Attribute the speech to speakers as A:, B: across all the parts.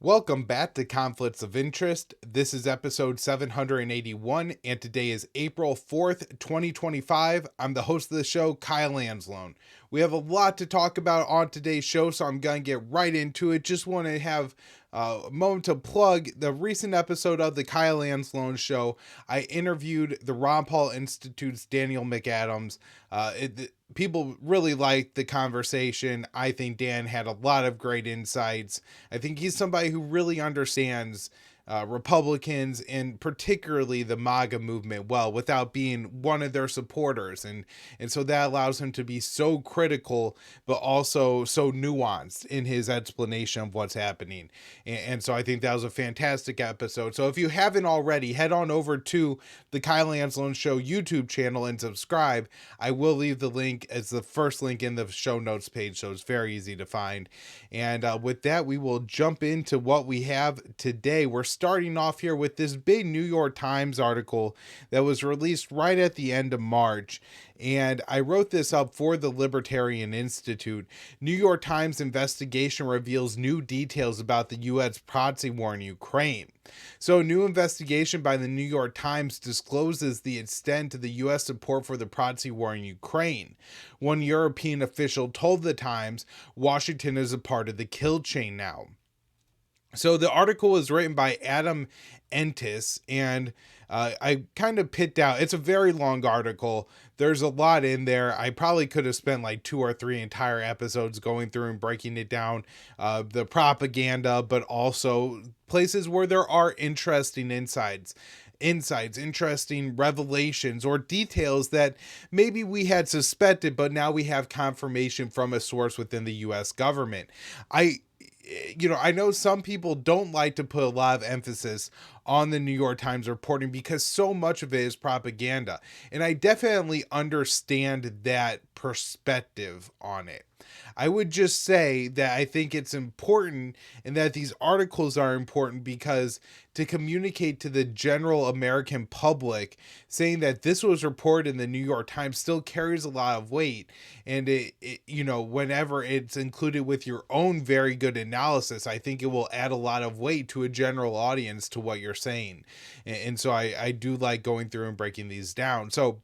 A: Welcome back to Conflicts of Interest. This is episode 781, and today is April 4th, 2025. I'm the host of the show, Kyle Anzalone. We have a lot to talk about on today's show, so I'm going to get right into it. Just want to have a moment to plug the recent episode of the Kyle Anzalone Show. I interviewed the Ron Paul Institute's Daniel McAdams. People really liked the conversation. I think Dan had a lot of great insights. I think he's somebody who really understands Republicans and particularly the MAGA movement well without being one of their supporters. And so that allows him to be so critical, but also so nuanced in his explanation of what's happening. And so I think that was a fantastic episode. So if you haven't already, head on over to the Kyle Anzalone Show YouTube channel and subscribe. I will leave the link as the first link in the show notes page, so it's very easy to find. And with that, we will jump into what we have today. We're starting off here with this big New York Times article that was released right at the end of March. And I wrote this up for the Libertarian Institute. New York Times investigation reveals new details about the U.S. proxy war in Ukraine. So, a new investigation by the New York Times discloses the extent of the U.S. support for the proxy war in Ukraine. One European official told the Times Washington is a part of the kill chain now. So the article was written by Adam Entis, and I kind of picked out, it's a very long article. There's a lot in there. I probably could have spent like 2 or 3 entire episodes going through and breaking it down, the propaganda, but also places where there are interesting insights, interesting revelations, or details that maybe we had suspected, but now we have confirmation from a source within the US government. I know some people don't like to put a lot of emphasis on the New York Times reporting because so much of it is propaganda. And I definitely understand that perspective on it. I would just say that I think it's important and that these articles are important because to communicate to the general American public saying that this was reported in the New York Times still carries a lot of weight. And whenever it's included with your own very good analysis, I think it will add a lot of weight to a general audience to what you're saying. And so I do like going through and breaking these down. So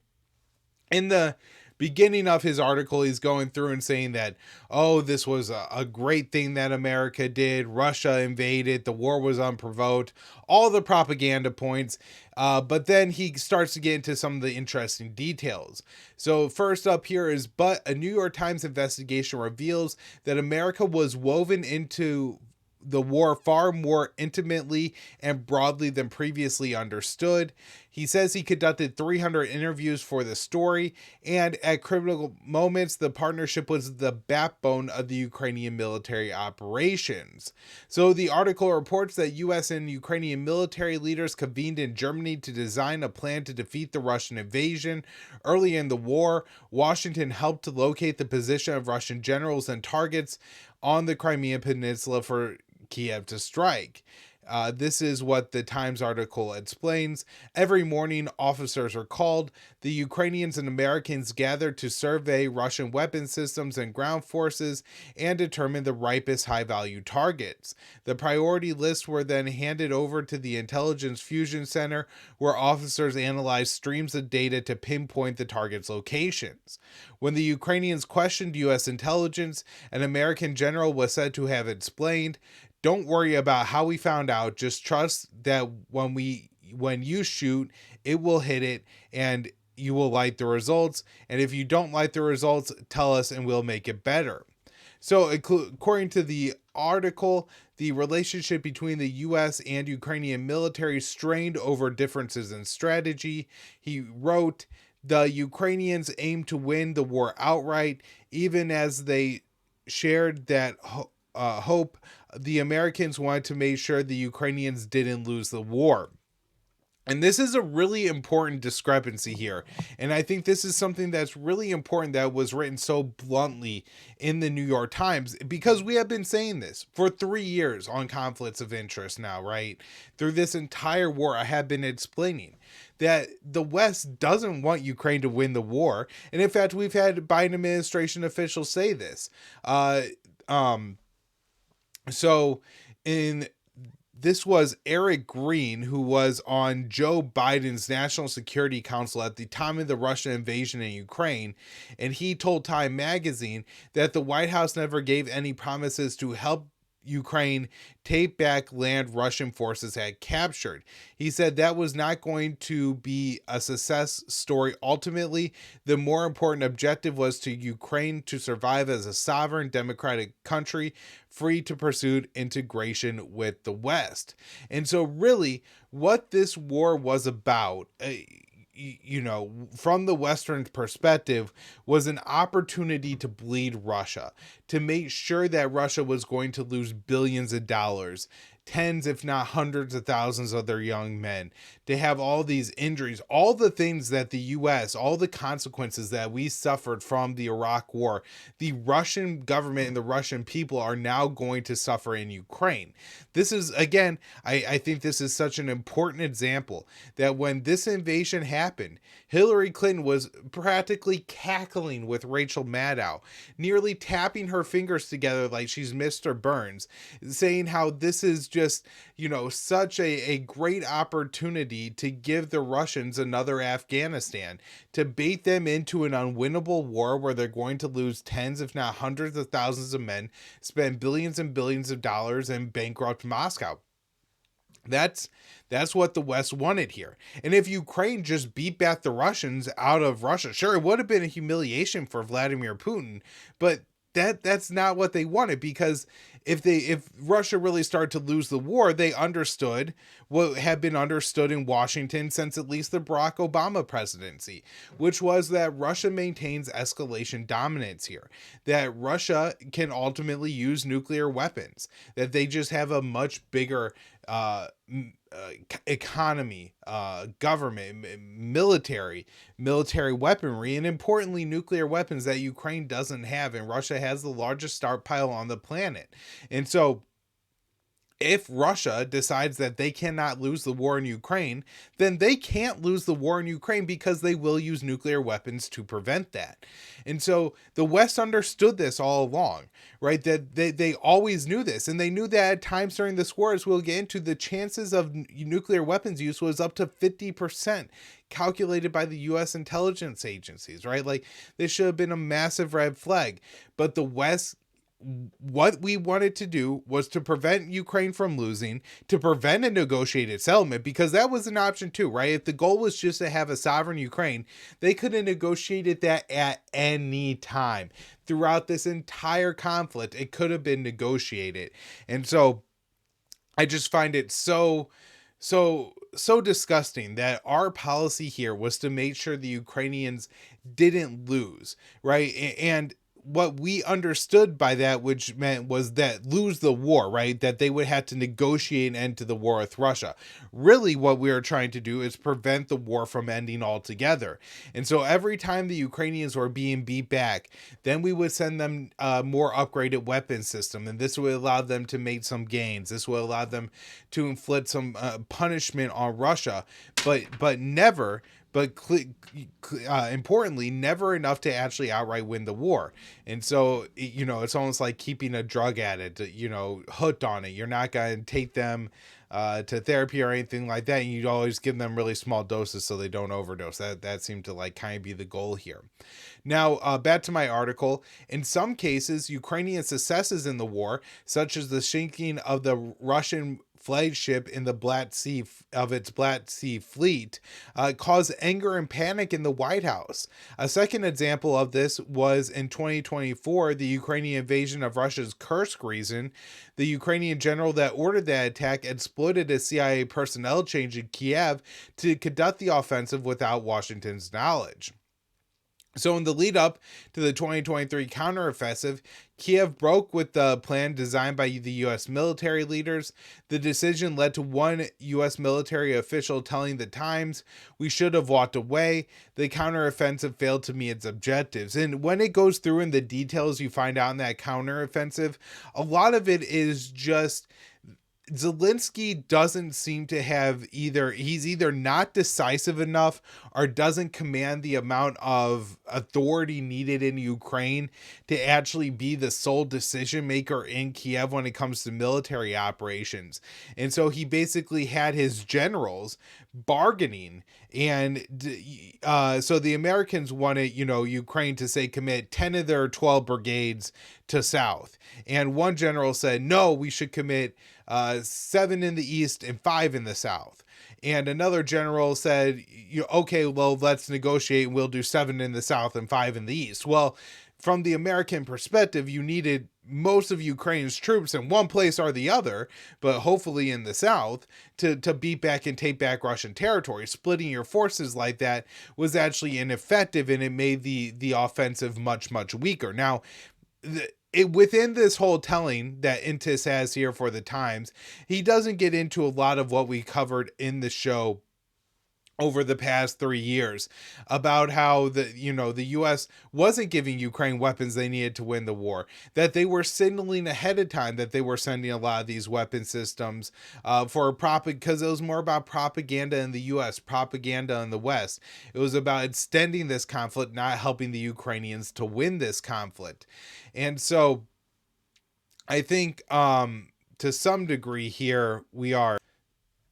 A: in the beginning of his article, he's going through and saying that, oh, this was a great thing that America did. Russia invaded. The war was unprovoked. All the propaganda points. But then he starts to get into some of the interesting details. So first up here is, but a New York Times investigation reveals that America was woven into the war far more intimately and broadly than previously understood. He says he conducted 300 interviews for the story, and at critical moments, the partnership was the backbone of the Ukrainian military operations. So the article reports that U.S. and Ukrainian military leaders convened in Germany to design a plan to defeat the Russian invasion. Early in the war, Washington helped to locate the position of Russian generals and targets on the Crimean Peninsula for Kiev to strike. This is what the Times article explains. Every morning, officers are called. The Ukrainians and Americans gather to survey Russian weapon systems and ground forces and determine the ripest high-value targets. The priority lists were then handed over to the Intelligence Fusion Center, where officers analyze streams of data to pinpoint the target's locations. When the Ukrainians questioned U.S. intelligence, an American general was said to have explained, "Don't worry about how we found out. Just trust that when you shoot, it will hit it and you will like the results. And if you don't like the results, tell us and we'll make it better." So according to the article, the relationship between the U.S. and Ukrainian military strained over differences in strategy. He wrote, the Ukrainians aimed to win the war outright, even as they shared that hope. The Americans wanted to make sure the Ukrainians didn't lose the war. And this is a really important discrepancy here. And I think this is something that's really important that was written so bluntly in the New York Times, because we have been saying this for 3 years on Conflicts of Interest now, right? Through this entire war, I have been explaining that the West doesn't want Ukraine to win the war. And in fact, we've had Biden administration officials say this. So in This was Eric Green, who was on Joe Biden's National Security Council at the time of the Russian invasion in Ukraine, and he told Time magazine that the White House never gave any promises to help Ukraine take back land Russian forces had captured. He said that was not going to be a success story. Ultimately, the more important objective was to Ukraine to survive as a sovereign democratic country, free to pursue integration with the West. And so really what this war was about, from the Western perspective, was an opportunity to bleed Russia, to make sure that Russia was going to lose billions of dollars, tens, if not hundreds of thousands of their young men, to have all these injuries, all the things that the U.S., all the consequences that we suffered from the Iraq war, the Russian government and the Russian people are now going to suffer in Ukraine. This is, again, I think this is such an important example that when this invasion happened, Hillary Clinton was practically cackling with Rachel Maddow, nearly tapping her fingers together like she's Mr. Burns, saying how this is just, such a great opportunity to give the Russians another Afghanistan, to bait them into an unwinnable war where they're going to lose tens, if not hundreds of thousands of men, spend billions and billions of dollars, and bankrupt Moscow. That's what the West wanted here. And if Ukraine just beat back the Russians out of Russia, sure, it would have been a humiliation for Vladimir Putin, but that's not what they wanted, because if Russia really started to lose the war, they understood what had been understood in Washington since at least the Barack Obama presidency, which was that Russia maintains escalation dominance here, that Russia can ultimately use nuclear weapons, that they just have a much bigger economy, government, military weaponry, and importantly, nuclear weapons that Ukraine doesn't have, and Russia has the largest stockpile on the planet. And so if Russia decides that they cannot lose the war in Ukraine, then they can't lose the war in Ukraine, because they will use nuclear weapons to prevent that. And so the West understood this all along, right? That they always knew this, and they knew that at times during this war, as we'll get into, the chances of nuclear weapons use was up to 50%. Calculated by the U.S. intelligence agencies, right? Like, this should have been a massive red flag. But the West, what we wanted to do was to prevent Ukraine from losing, to prevent a negotiated settlement, because that was an option too, right? If the goal was just to have a sovereign Ukraine, they could have negotiated that at any time. Throughout this entire conflict, it could have been negotiated. And so I just find it so disgusting that our policy here was to make sure the Ukrainians didn't lose, right? And what we understood by that, which meant was that lose the war, right? That they would have to negotiate an end to the war with Russia. Really, what we are trying to do is prevent the war from ending altogether. And so every time the Ukrainians were being beat back, then we would send them a more upgraded weapon system. And this would allow them to make some gains. This would allow them to inflict some punishment on Russia, but never, but importantly, never enough to actually outright win the war. And so, it's almost like keeping a drug addict, hooked on it. You're not going to take them to therapy or anything like that. And you always give them really small doses so they don't overdose. That seemed to kind of be the goal here. Now, back to my article. In some cases, Ukrainian successes in the war, such as the sinking of the Russian flagship in the Black Sea fleet, caused anger and panic in the White House. A second example of this was in 2024, the Ukrainian invasion of Russia's Kursk region. The Ukrainian general that ordered that attack exploited a CIA personnel change in Kiev to conduct the offensive without Washington's knowledge. So in the lead up to the 2023 counteroffensive, Kiev broke with the plan designed by the U.S. military leaders. The decision led to one U.S. military official telling the Times, "We should have walked away. The counteroffensive failed to meet its objectives." And when it goes through in the details you find out in that counteroffensive, a lot of it is just Zelensky doesn't seem to have he's either not decisive enough or doesn't command the amount of authority needed in Ukraine to actually be the sole decision maker in Kiev when it comes to military operations. And so he basically had his generals bargaining, and so the Americans wanted, Ukraine to say commit 10 of their 12 brigades to south. And one general said, no, we should commit 7 in the east and 5 in the south. And another general said, okay, well, let's negotiate and we'll do 7 in the south and 5 in the east. Well, from the American perspective, you needed most of Ukraine's troops in one place or the other, but hopefully in the south, to beat back and take back Russian territory. Splitting your forces like that was actually ineffective, and it made the offensive much, much weaker. Now, within this whole telling that Intis has here for the Times, he doesn't get into a lot of what we covered in the show over the past 3 years about how the US wasn't giving Ukraine weapons they needed to win the war, that they were signaling ahead of time that they were sending a lot of these weapon systems because it was more about propaganda in the US, propaganda in the West. It was about extending this conflict, not helping the Ukrainians to win this conflict. And so I think to some degree here we are,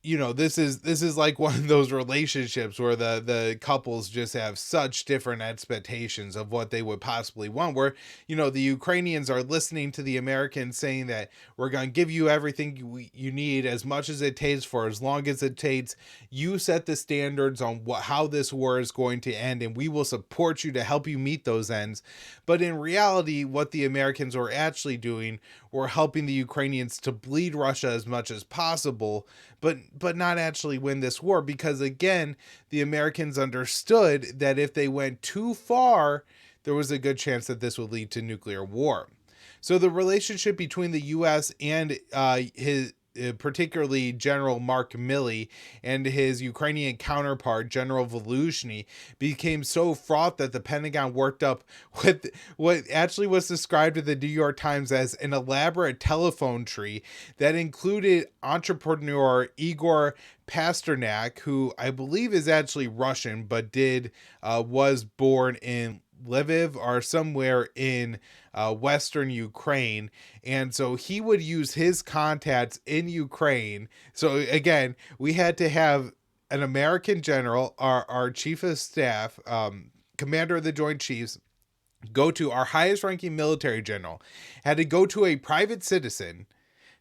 A: this is like one of those relationships where the couples just have such different expectations of what they would possibly want, where, the Ukrainians are listening to the Americans saying that we're going to give you everything you need, as much as it takes, for as long as it takes. You set the standards on how this war is going to end, and we will support you to help you meet those ends. But in reality, what the Americans were actually doing were helping the Ukrainians to bleed Russia as much as possible, but not actually win this war, because again, the Americans understood that if they went too far, there was a good chance that this would lead to nuclear war. So the relationship between the US and particularly General Mark Milley and his Ukrainian counterpart, General Voluzhny, became so fraught that the Pentagon worked up with what actually was described in the New York Times as an elaborate telephone tree that included entrepreneur Igor Pasternak, who I believe is actually Russian, but was born in Lviv or somewhere in Western Ukraine. And so he would use his contacts in Ukraine. So again, we had to have an American general, our chief of staff, commander of the Joint Chiefs, go to our highest ranking military general, had to go to a private citizen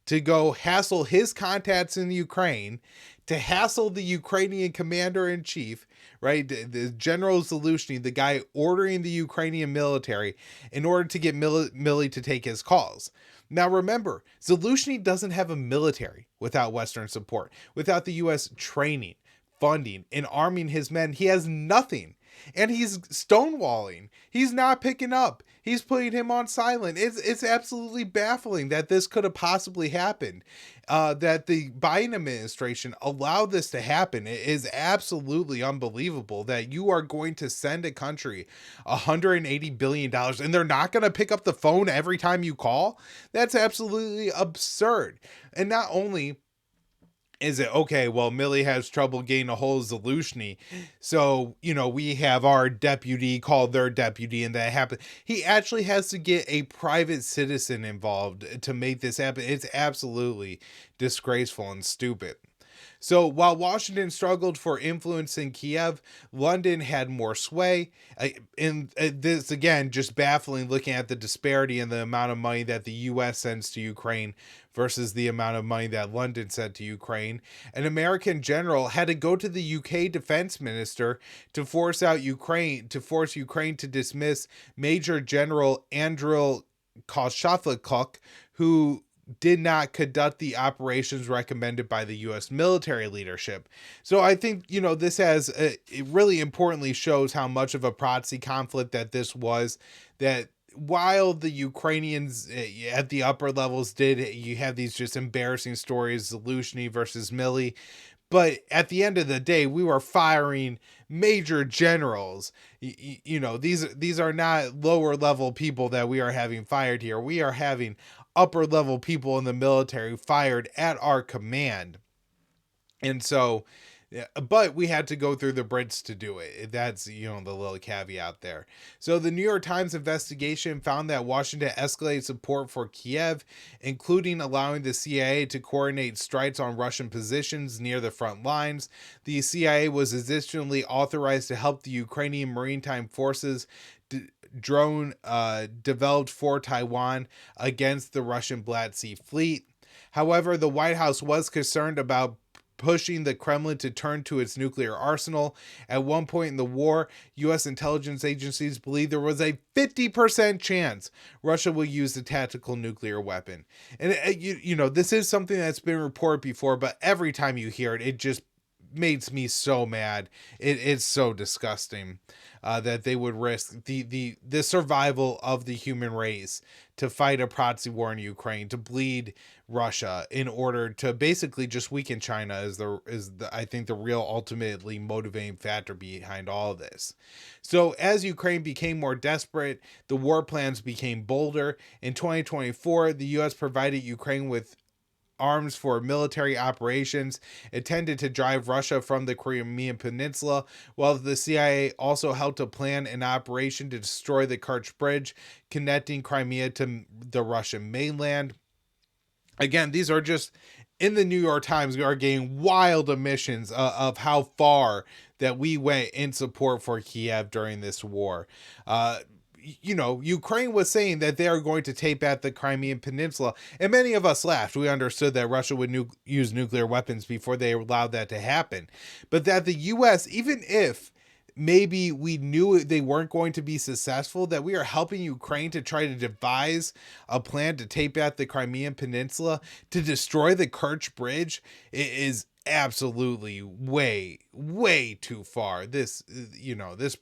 A: to go hassle his contacts in Ukraine, to hassle the Ukrainian commander-in-chief, right? The General Zelensky, the guy ordering the Ukrainian military, in order to get Milley to take his calls. Now remember, Zelensky doesn't have a military without Western support, without the U.S. training, funding, and arming his men. He has nothing. And he's stonewalling. He's not picking up. He's putting him on silent. It's absolutely baffling that this could have possibly happened. That the Biden administration allowed this to happen. It is absolutely unbelievable that you are going to send a country $180 billion and they're not going to pick up the phone every time you call. That's absolutely absurd. And not only is it, okay, well, Milley has trouble getting a hold of Zelensky, so, we have our deputy call their deputy, and that happens. He actually has to get a private citizen involved to make this happen. It's absolutely disgraceful and stupid. So while Washington struggled for influence in Kiev, London had more sway. And this, again, just baffling, looking at the disparity in the amount of money that the U.S. sends to Ukraine versus the amount of money that London sent to Ukraine. An American general had to go to the UK defense minister to force Ukraine to dismiss Major General Andriy Koshaflikuk, who did not conduct the operations recommended by the U.S. military leadership. So I think, this it really importantly shows how much of a proxy conflict that this was, that while the Ukrainians at the upper levels you have these just embarrassing stories, Zelensky versus Milley, but at the end of the day, we were firing major generals. These are not lower level people that we are having fired here. We are having upper level people in the military fired at our command. And so, but we had to go through the Brits to do it. That's, the little caveat there. So the New York Times investigation found that Washington escalated support for Kiev, including allowing the CIA to coordinate strikes on Russian positions near the front lines. The CIA was additionally authorized to help the Ukrainian maritime forces drone developed for Taiwan against the Russian Black Sea Fleet. However, the White House was concerned about pushing the Kremlin to turn to its nuclear arsenal. At one point in the war, U.S. intelligence agencies believed there was a 50% chance Russia will use the tactical nuclear weapon. And, this is something that's been reported before, but every time you hear it, it just makes me so mad. It's so disgusting that they would risk the survival of the human race to fight a proxy war in Ukraine, to bleed Russia in order to basically just weaken China is I think the real ultimately motivating factor behind all of this. So as Ukraine became more desperate, the war plans became bolder. In 2024, the U.S. provided Ukraine with arms for military operations intended to drive Russia from the Crimean Peninsula, while the CIA also helped to plan an operation to destroy the Kerch Bridge connecting Crimea to the Russian mainland. Again, these are just in the New York Times, we are getting wild admissions of how far that we went in support for Kiev during this war. Ukraine was saying that they are going to take back the Crimean Peninsula, and many of us laughed. We understood that Russia would use nuclear weapons before they allowed that to happen, but that the U.S., even if maybe we knew they weren't going to be successful, that we are helping Ukraine to try to devise a plan to take back the Crimean Peninsula, to destroy the Kerch Bridge, is absolutely way too far. This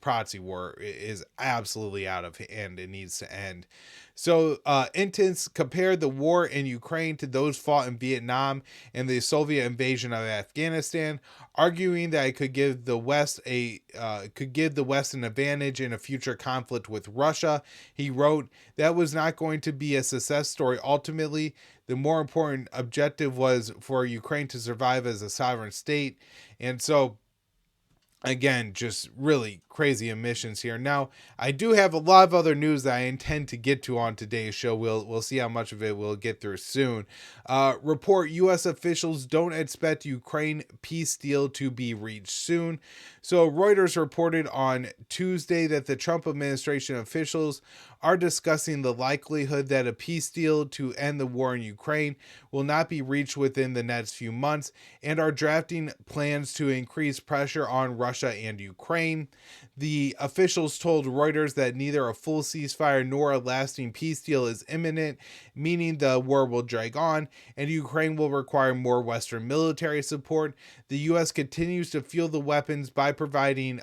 A: proxy war is absolutely out of hand. It needs to end. So Intens compared the war in Ukraine to those fought in Vietnam and the Soviet invasion of Afghanistan, arguing that it could give the West an advantage in a future conflict with Russia. He wrote, "That was not going to be a success story ultimately. The more important objective was for Ukraine to survive as a sovereign state." And so, again, just really crazy emissions here. Now, I do have a lot of other news that I intend to get to on today's show. We'll see how much of it we'll get through soon. Report U.S. officials don't expect Ukraine peace deal to be reached soon. So Reuters reported on Tuesday that the Trump administration officials are discussing the likelihood that a peace deal to end the war in Ukraine will not be reached within the next few months, and are drafting plans to increase pressure on Russia and Ukraine. The officials told Reuters that neither a full ceasefire nor a lasting peace deal is imminent, meaning the war will drag on and Ukraine will require more Western military support. The U.S. continues to fuel the weapons by providing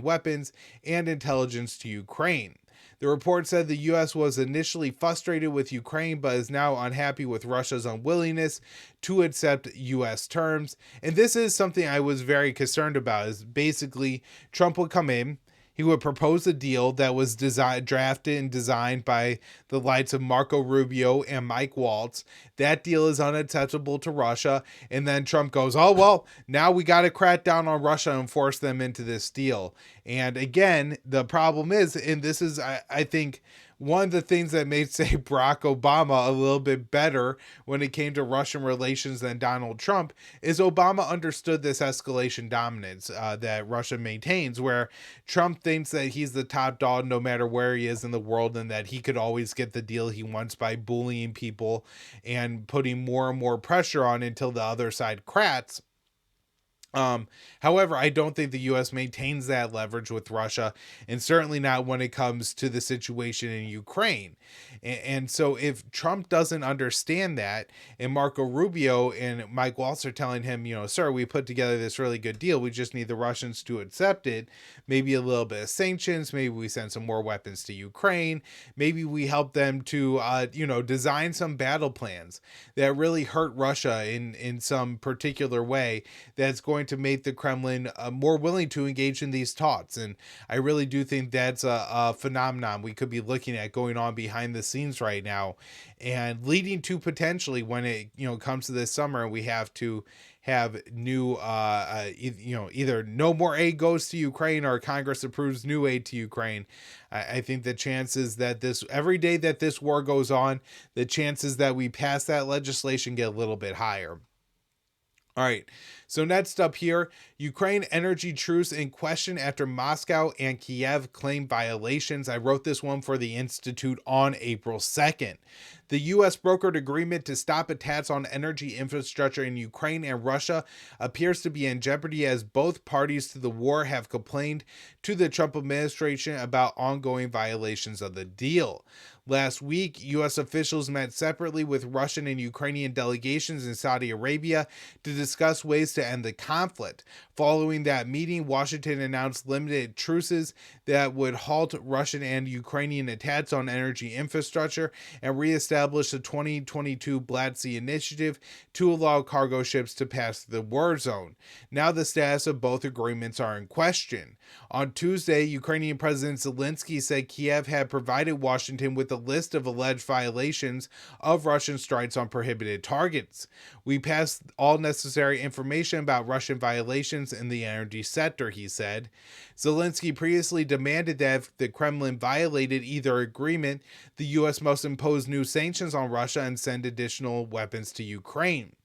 A: weapons and intelligence to Ukraine. The report said the U.S. was initially frustrated with Ukraine, but is now unhappy with Russia's unwillingness to accept U.S. terms. And this is something I was very concerned about, is basically Trump would come in, he would propose a deal that was drafted and designed by the likes of Marco Rubio and Mike Waltz. That deal is unacceptable to Russia. And then Trump goes, oh, well, now we got to crack down on Russia and force them into this deal. And again, the problem is, and this is, I think, one of the things that made, say, Barack Obama a little bit better when it came to Russian relations than Donald Trump, is Obama understood this escalation dominance that Russia maintains, where Trump thinks that he's the top dog no matter where he is in the world, and that he could always get the deal he wants by bullying people and putting more and more pressure on until the other side cracks. However, I don't think the U.S. maintains that leverage with Russia, and certainly not when it comes to the situation in Ukraine. And so if Trump doesn't understand that, and Marco Rubio and Mike Waltz are telling him, sir, we put together this really good deal, we just need the Russians to accept it, maybe a little bit of sanctions, maybe we send some more weapons to Ukraine, maybe we help them to, design some battle plans that really hurt Russia in some particular way that's going going to make the Kremlin more willing to engage in these talks. And I really do think that's a phenomenon we could be looking at going on behind the scenes right now, and leading to potentially, when it comes to this summer, we have to have new either no more aid goes to Ukraine or Congress approves new aid to Ukraine. I think the chances that every day that this war goes on, the chances that we pass that legislation get a little bit higher. All right, so next up here, Ukraine energy truce in question after Moscow and Kiev claim violations. I wrote this one for the Institute on April 2nd. The U.S. brokered agreement to stop attacks on energy infrastructure in Ukraine and Russia appears to be in jeopardy as both parties to the war have complained to the Trump administration about ongoing violations of the deal. Last week, U.S. officials met separately with Russian and Ukrainian delegations in Saudi Arabia to discuss ways to end the conflict. Following that meeting, Washington announced limited truces that would halt Russian and Ukrainian attacks on energy infrastructure and reestablish the 2022 Black Sea Initiative to allow cargo ships to pass the war zone. Now the status of both agreements are in question. On Tuesday, Ukrainian President Zelensky said Kiev had provided Washington with a list of alleged violations of Russian strikes on prohibited targets. We passed all necessary information about Russian violations in the energy sector, he said. Zelensky previously demanded that if the Kremlin violated either agreement, the U.S. must impose new sanctions on Russia and send additional weapons to Ukraine.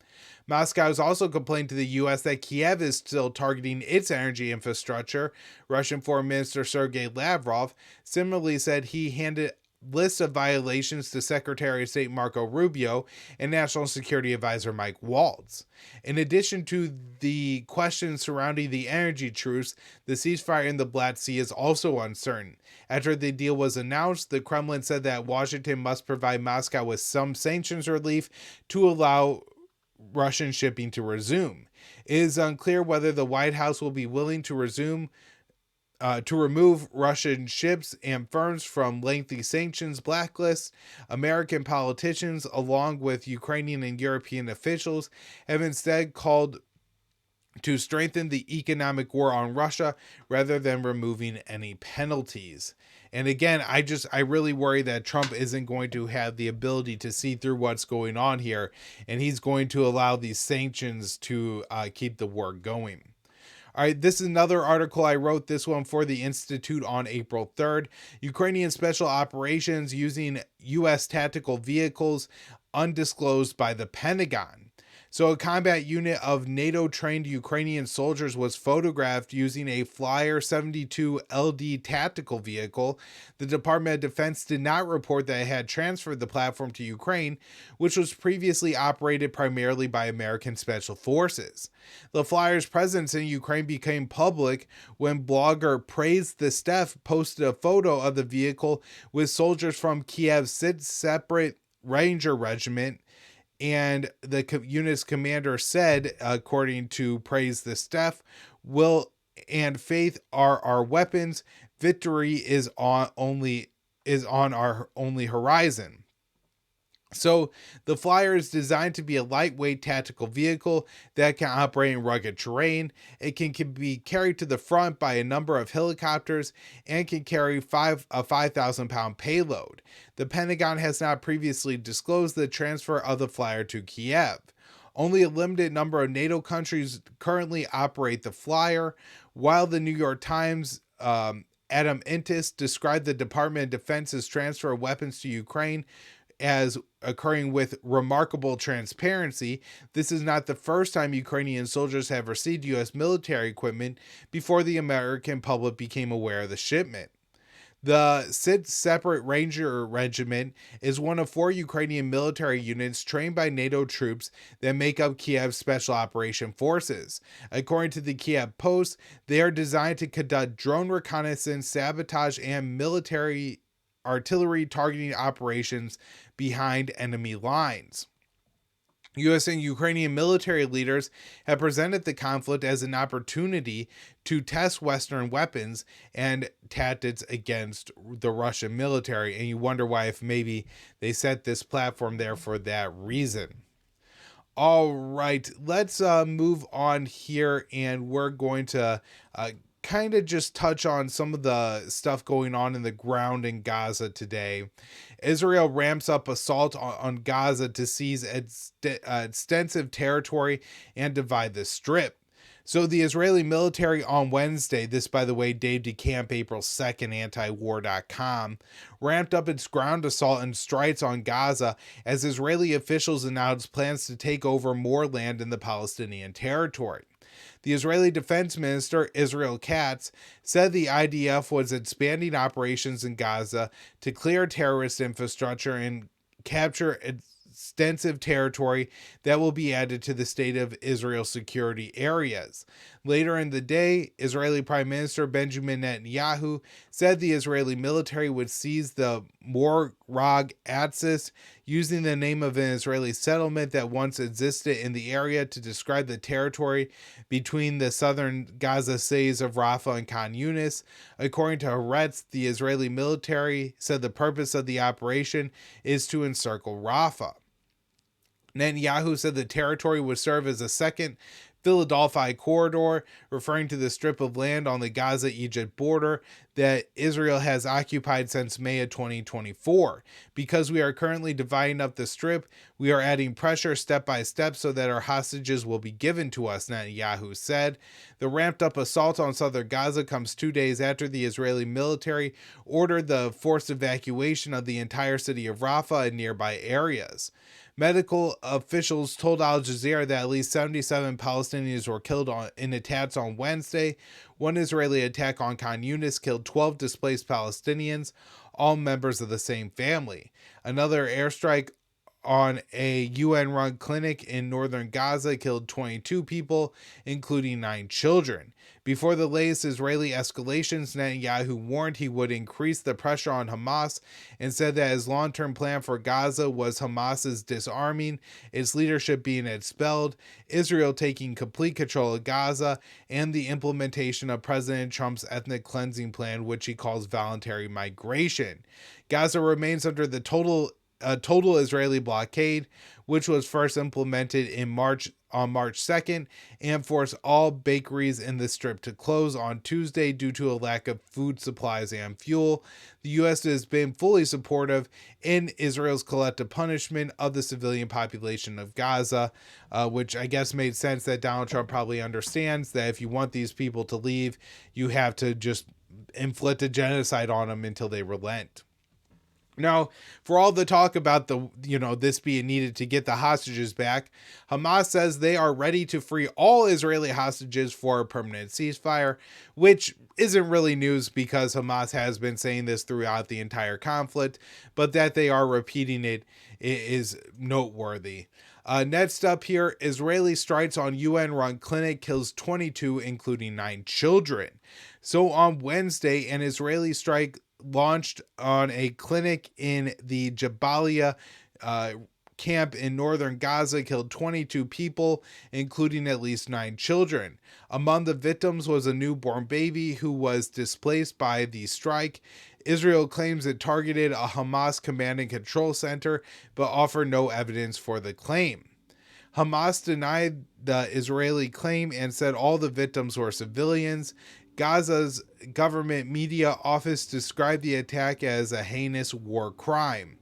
A: Moscow has also complained to the U.S. that Kiev is still targeting its energy infrastructure. Russian Foreign Minister Sergei Lavrov similarly said he handed lists of violations to Secretary of State Marco Rubio and National Security Advisor Mike Waltz. In addition to the questions surrounding the energy truce, the ceasefire in the Black Sea is also uncertain. After the deal was announced, the Kremlin said that Washington must provide Moscow with some sanctions relief to allow Russian shipping to resume. It is unclear whether the White House will be willing to remove Russian ships and firms from lengthy sanctions blacklists. American politicians, along with Ukrainian and European officials, have instead called to strengthen the economic war on Russia rather than removing any penalties. And again, I really worry that Trump isn't going to have the ability to see through what's going on here, and he's going to allow these sanctions to keep the war going. All right, this is another article I wrote, this one for the Institute on April 3rd. Ukrainian special operations using U.S. tactical vehicles undisclosed by the Pentagon. So a combat unit of NATO-trained Ukrainian soldiers was photographed using a Flyer 72 LD tactical vehicle. The Department of Defense did not report that it had transferred the platform to Ukraine, which was previously operated primarily by American Special Forces. The Flyer's presence in Ukraine became public when blogger Praise the Steph posted a photo of the vehicle with soldiers from Kiev's 6th Separate Ranger Regiment, and the unit's commander said, according to Praise the Steph, "Will and faith are our weapons. Victory is on our only horizon." So the Flyer is designed to be a lightweight tactical vehicle that can operate in rugged terrain. It can be carried to the front by a number of helicopters and can carry a 5,000-pound payload. The Pentagon has not previously disclosed the transfer of the Flyer to Kiev. Only a limited number of NATO countries currently operate the Flyer, while the New York Times Adam Intis described the Department of Defense's transfer of weapons to Ukraine as occurring with remarkable transparency. This is not the first time Ukrainian soldiers have received U.S. military equipment before the American public became aware of the shipment. The 6th Separate Ranger Regiment is one of 4 Ukrainian military units trained by NATO troops that make up Kiev's Special Operation Forces. According to the Kiev Post, they are designed to conduct drone reconnaissance, sabotage, and military artillery targeting operations behind enemy lines. U.S. and Ukrainian military leaders have presented the conflict as an opportunity to test Western weapons and tactics against the Russian military, and you wonder why, if maybe they set this platform there for that reason. All right, let's move on here, and we're going to kind of just touch on some of the stuff going on in the ground in Gaza today. Israel ramps up assault on Gaza to seize extensive territory and divide the strip. So the Israeli military on Wednesday, this by the way, Dave DeCamp, April 2nd, antiwar.com, ramped up its ground assault and strikes on Gaza as Israeli officials announced plans to take over more land in the Palestinian territory. The Israeli Defense Minister, Israel Katz, said the IDF was expanding operations in Gaza to clear terrorist infrastructure and capture extensive territory that will be added to the state of Israel security areas. Later in the day, Israeli Prime Minister Benjamin Netanyahu said the Israeli military would seize the Morag Atsis, using the name of an Israeli settlement that once existed in the area to describe the territory between the southern Gaza cities of Rafah and Khan Yunis. According to Haaretz, the Israeli military said the purpose of the operation is to encircle Rafah. Netanyahu said the territory would serve as a second Philadelphia corridor, referring to the strip of land on the Gaza-Egypt border that Israel has occupied since May of 2024. Because we are currently dividing up the strip, we are adding pressure step by step so that our hostages will be given to us, Netanyahu said. The ramped-up assault on southern Gaza comes 2 days after the Israeli military ordered the forced evacuation of the entire city of Rafah and nearby areas. Medical officials told Al Jazeera that at least 77 Palestinians were killed in attacks on Wednesday. One Israeli attack on Khan Yunis killed 12 displaced Palestinians, all members of the same family. Another airstrike on a UN-run clinic in northern Gaza killed 22 people, including 9 children. Before the latest Israeli escalations, Netanyahu warned he would increase the pressure on Hamas and said that his long-term plan for Gaza was Hamas's disarming, its leadership being expelled, Israel taking complete control of Gaza, and the implementation of President Trump's ethnic cleansing plan, which he calls voluntary migration. Gaza remains under the total Israeli blockade, which was first implemented on March 2nd, and forced all bakeries in the strip to close on Tuesday due to a lack of food supplies and fuel. The U.S. has been fully supportive in Israel's collective punishment of the civilian population of Gaza, which I guess made sense that Donald Trump probably understands that if you want these people to leave, you have to just inflict a genocide on them until they relent. Now, for all the talk about this being needed to get the hostages back, Hamas says they are ready to free all Israeli hostages for a permanent ceasefire, which isn't really news because Hamas has been saying this throughout the entire conflict, but that they are repeating it is noteworthy. Next up here, Israeli strikes on UN-run clinic kills 22, including 9 children. So on Wednesday, an Israeli strike launched on a clinic in the Jabalia camp in northern Gaza killed 22 people, including at least 9 children. Among the victims was a newborn baby who was displaced by the strike. Israel claims it targeted a Hamas command and control center, but offered no evidence for the claim. Hamas denied the Israeli claim and said all the victims were civilians. Gaza's government media office described the attack as a heinous war crime.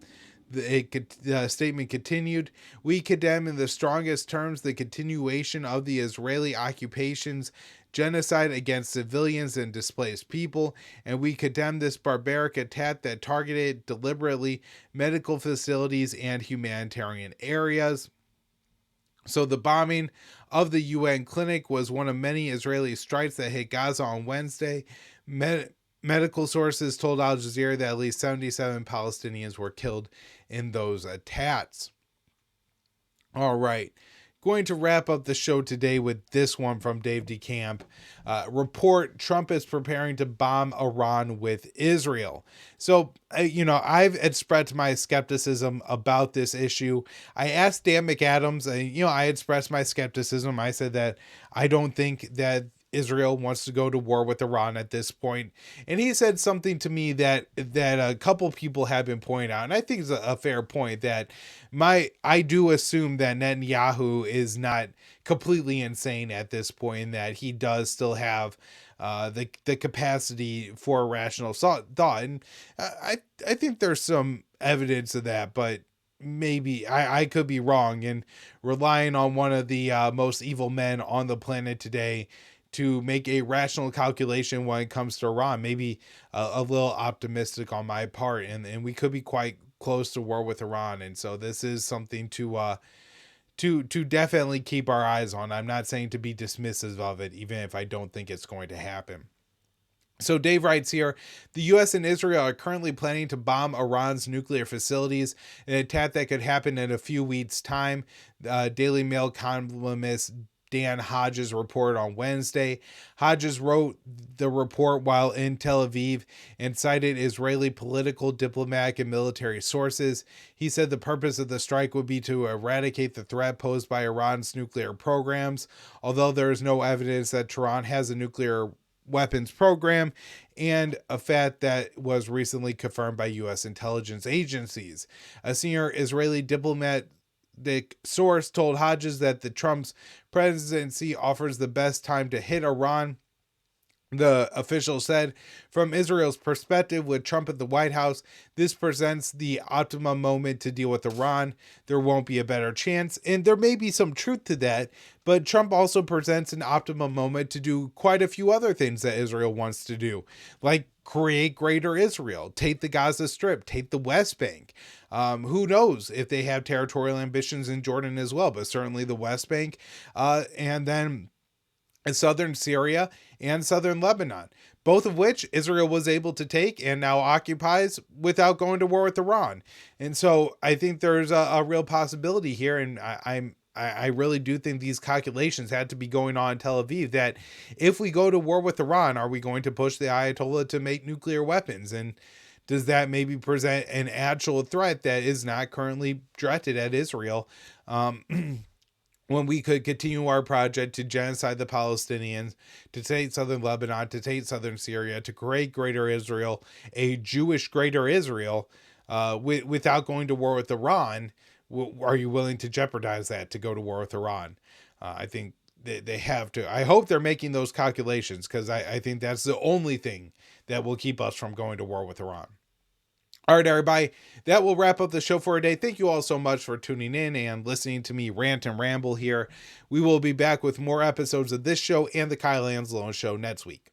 A: The statement continued, "We condemn in the strongest terms the continuation of the Israeli occupation's genocide against civilians and displaced people, and we condemn this barbaric attack that targeted deliberately medical facilities and humanitarian areas." So the bombing of the UN clinic was one of many Israeli strikes that hit Gaza on Wednesday. Medical sources told Al Jazeera that at least 77 Palestinians were killed in those attacks. All right. Going to wrap up the show today with this one from Dave DeCamp. Report, Trump is preparing to bomb Iran with Israel. So, I've expressed my skepticism about this issue. I asked Dan McAdams, I expressed my skepticism. I said that I don't think that Israel wants to go to war with Iran at this point. And he said something to me that a couple people have been pointing out, and I think it's a fair point, that I do assume that Netanyahu is not completely insane at this point, and that he does still have the capacity for rational thought. And I think there's some evidence of that, but maybe I could be wrong, and relying on one of the most evil men on the planet today to make a rational calculation when it comes to Iran, maybe a little optimistic on my part, and we could be quite close to war with Iran. And so this is something to definitely keep our eyes on. I'm not saying to be dismissive of it, even if I don't think it's going to happen. So Dave writes here, the U.S. and Israel are currently planning to bomb Iran's nuclear facilities, an attack that could happen in a few weeks' time. Daily Mail columnist Dan Hodges reported on Wednesday. Hodges wrote the report while in Tel Aviv and cited Israeli political, diplomatic, and military sources. He said the purpose of the strike would be to eradicate the threat posed by Iran's nuclear programs, although there is no evidence that Tehran has a nuclear weapons program, and a fact that was recently confirmed by U.S. intelligence agencies. A senior Israeli diplomatic source told Hodges that the Trump's presidency offers the best time to hit Iran. The official said, from Israel's perspective, with Trump at the White House, this presents the optimum moment to deal with Iran. There won't be a better chance. And there may be some truth to that, but Trump also presents an optimum moment to do quite a few other things that Israel wants to do, like create greater Israel, take the Gaza Strip, take the West Bank. Who knows if they have territorial ambitions in Jordan as well, but certainly the West Bank. And then in southern Syria and southern Lebanon, both of which Israel was able to take and now occupies without going to war with Iran. And so I think there's a real possibility here, and I really do think these calculations had to be going on in Tel Aviv, that if we go to war with Iran, are we going to push the Ayatollah to make nuclear weapons? And does that maybe present an actual threat that is not currently directed at Israel? When we could continue our project to genocide the Palestinians, to take southern Lebanon, to take southern Syria, to create greater Israel, a Jewish greater Israel, without going to war with Iran. Are you willing to jeopardize that to go to war with Iran? I think they have to. I hope they're making those calculations, because I think that's the only thing that will keep us from going to war with Iran. All right, everybody, that will wrap up the show for today. Thank you all so much for tuning in and listening to me rant and ramble here. We will be back with more episodes of this show and the Kyle Anzalone Show next week.